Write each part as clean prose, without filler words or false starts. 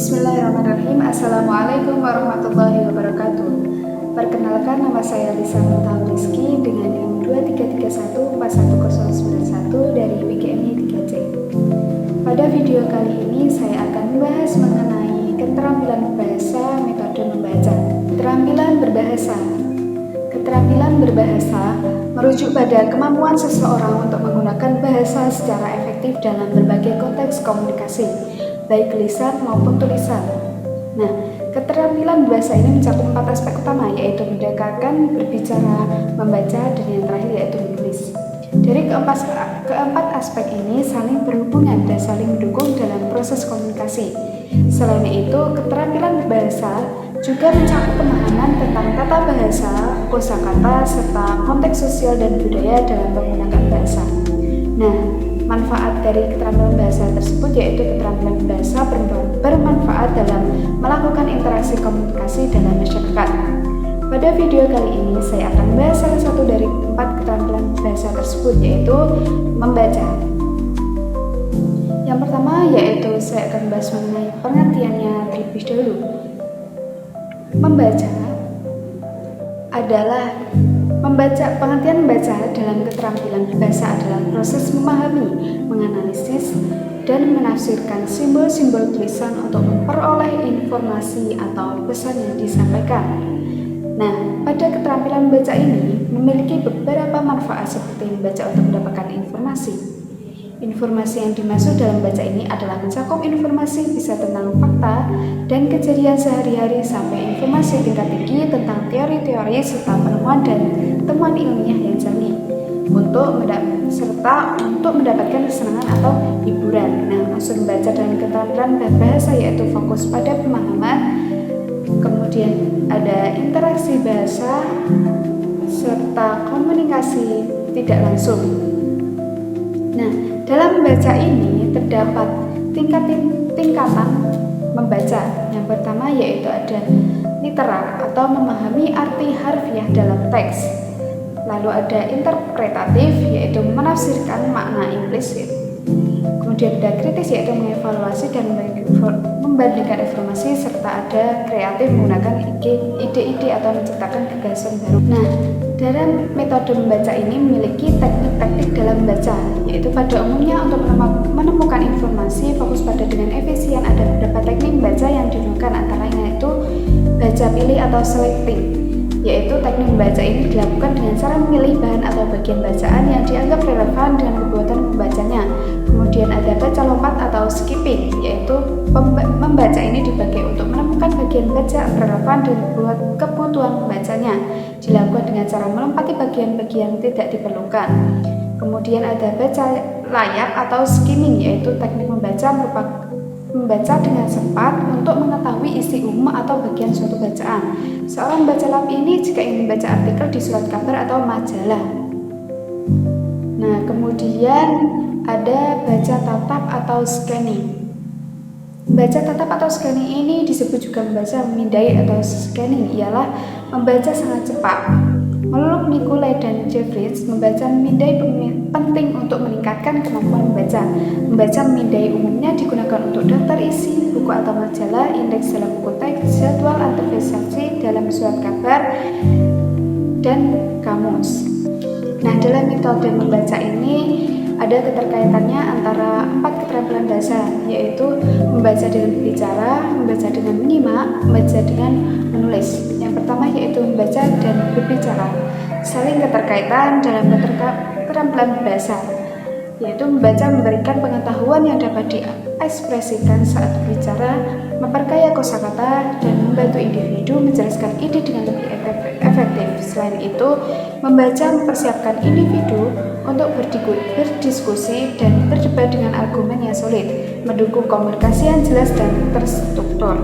Bismillahirrahmanirrahim. Assalamualaikum warahmatullahi wabarakatuh. Perkenalkan, nama saya Lisa Mutahul Rizky dengan NIM 23314191 dari PGMI 3C. Pada video kali ini saya akan membahas mengenai keterampilan bahasa, metode membaca. Keterampilan berbahasa. Keterampilan berbahasa merujuk pada kemampuan seseorang untuk menggunakan bahasa secara efektif dalam berbagai konteks komunikasi, baik lisan maupun tulisan. Nah, keterampilan bahasa ini mencakup 4 aspek utama, yaitu mendengarkan, berbicara, membaca, dan yang terakhir yaitu menulis. Dari keempat aspek ini saling berhubungan dan saling mendukung dalam proses komunikasi. Selain itu, keterampilan berbahasa juga mencakup pemahaman tentang tata bahasa, kosakata, serta konteks sosial dan budaya dalam menggunakan bahasa. Nah, manfaat dari keterampilan bahasa tersebut yaitu keterampilan bahasa bermanfaat dalam melakukan interaksi komunikasi dalam masyarakat. Pada video kali ini saya akan membahas salah satu dari 4 keterampilan bahasa tersebut, yaitu membaca. Yang pertama yaitu saya akan membahas mengenai pengertiannya terlebih dahulu. Pengertian membaca dalam keterampilan bahasa adalah proses memahami, menganalisis, dan menafsirkan simbol-simbol tulisan untuk memperoleh informasi atau pesan yang disampaikan. Nah, pada keterampilan membaca ini memiliki beberapa manfaat seperti membaca untuk mendapatkan informasi. Informasi yang dimaksud dalam baca ini adalah mencakup informasi bisa tentang fakta dan kejadian sehari-hari sampai informasi tingkat tinggi tentang teori-teori serta penemuan dan temuan ilmiah yang jernih serta untuk mendapatkan kesenangan atau hiburan. Nah, maksud membaca dalam keterampilan berbahasa yaitu fokus pada pemahaman, kemudian ada interaksi bahasa serta komunikasi tidak langsung. Nah, dalam membaca ini terdapat tingkatan membaca. Yang pertama yaitu ada literal atau memahami arti harfiah dalam teks. Lalu ada interpretatif yaitu menafsirkan makna implisit. Kemudian ada kritis yaitu mengevaluasi dan membandingkan informasi, serta ada kreatif menggunakan ide-ide atau menciptakan gagasan baru. Nah, dalam metode membaca ini memiliki teknik-teknik dalam membaca, yaitu pada umumnya untuk menemukan informasi fokus pada dengan efisien. Ada beberapa teknik membaca yang digunakan, antaranya yaitu baca pilih atau selecting, yaitu teknik membaca ini dilakukan dengan cara memilih bahan atau bagian bacaan yang dianggap relevan dengan kebutuhan pembacanya. Kemudian ada baca lompat atau skipping, yaitu membaca ini dibagi untuk menemukan bagian baca relevan dengan kebutuhan pembacanya. Dilakukan dengan cara melompati bagian-bagian tidak diperlukan. Kemudian ada baca layap atau skimming, yaitu teknik membaca dengan cepat untuk mengetahui isi umum atau bagian suatu bacaan. Seorang baca layap ini jika ingin membaca artikel di surat kabar atau majalah. Nah, kemudian ada baca tatap atau scanning. Baca tatap atau scanning ini disebut juga membaca memindai atau scanning, ialah membaca sangat cepat. Menurut Nicolai dan Jeffries, membaca memindai penting untuk meningkatkan kemampuan membaca. Membaca memindai umumnya digunakan untuk daftar isi, buku atau majalah, indeks dalam buku teks, jadwal antisipasi dalam surat kabar, dan kamus. Nah, dalam metode membaca ini ada keterkaitannya antara 4 keterampilan bahasa, yaitu membaca dengan berbicara, membaca dengan menyimak, membaca dengan menulis. Yang pertama yaitu membaca dan berbicara. Saling keterkaitan dalam keterampilan bahasa, yaitu membaca memberikan pengetahuan yang dapat diekspresikan saat berbicara, memperkaya kosakata, dan membantu individu menjelaskan ide dengan lebih efektif. Selain itu, membaca mempersiapkan individu untuk berdiskusi dan berdebat dengan argumen yang solid, mendukung komunikasi yang jelas dan terstruktur.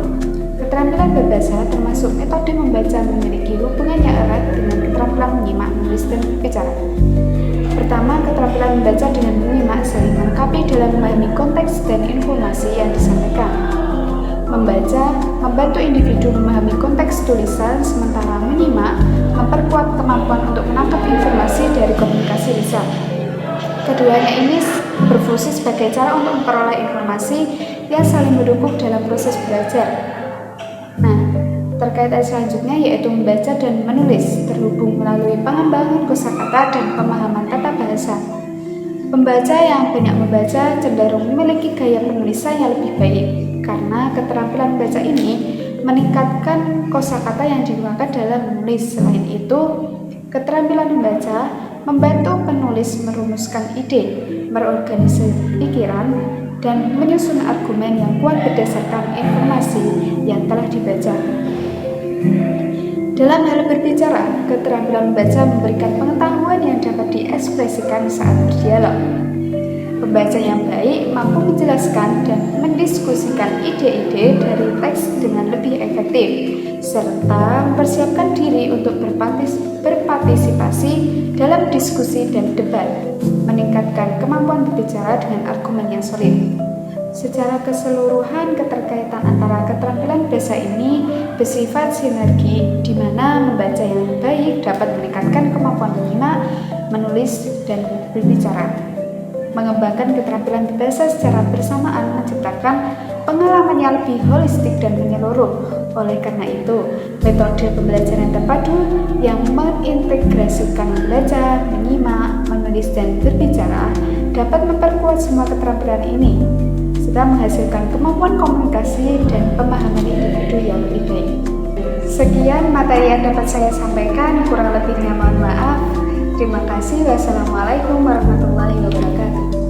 Keterampilan berbahasa termasuk metode membaca memiliki hubungan yang erat dengan keterampilan menyimak, menulis, dan berbicara. Pertama, keterampilan membaca dengan menyimak saling melengkapi dalam memahami konteks dan informasi yang disampaikan. Membaca membantu individu memahami konteks tulisan, sementara menyimak memperkuat kemampuan untuk menangkap informasi dari komunikasi lisan. Keduanya ini berfungsi sebagai cara untuk memperoleh informasi yang saling mendukung dalam proses belajar. Nah, terkait selanjutnya yaitu membaca dan menulis terhubung melalui pengembangan kosakata dan pemahaman tata bahasa. Pembaca yang banyak membaca cenderung memiliki gaya penulisan yang lebih baik karena keterampilan membaca ini meningkatkan kosakata yang digunakan dalam menulis. Selain itu, keterampilan membaca membantu penulis merumuskan ide, merorganisir pikiran, dan menyusun argumen yang kuat berdasarkan informasi yang telah dibaca. Dalam hal berbicara, keterampilan membaca memberikan pengetahuan yang dapat diekspresikan saat berdialog. Pembaca yang baik mampu menjelaskan dan mendiskusikan ide-ide dari teks dengan lebih efektif, serta mempersiapkan diri untuk berpartisipasi dalam diskusi dan debat, meningkatkan kemampuan berbicara dengan argumen yang solid. Secara keseluruhan, keterkaitan antara keterampilan bahasa ini bersifat sinergi, di mana membaca yang baik dapat meningkatkan kemampuan menyimak, menulis, dan berbicara. Mengembangkan keterampilan bahasa secara bersamaan menciptakan pengalaman yang lebih holistik dan menyeluruh. Oleh karena itu, metode pembelajaran terpadu yang mengintegrasikan membaca, menyimak, menulis, dan berbicara dapat memperkuat semua keterampilan ini, serta menghasilkan kemampuan komunikasi dan pemahaman individu yang lebih baik. Sekian materi yang dapat saya sampaikan, kurang lebihnya mohon maaf. Terima kasih. Wassalamualaikum warahmatullahi wabarakatuh.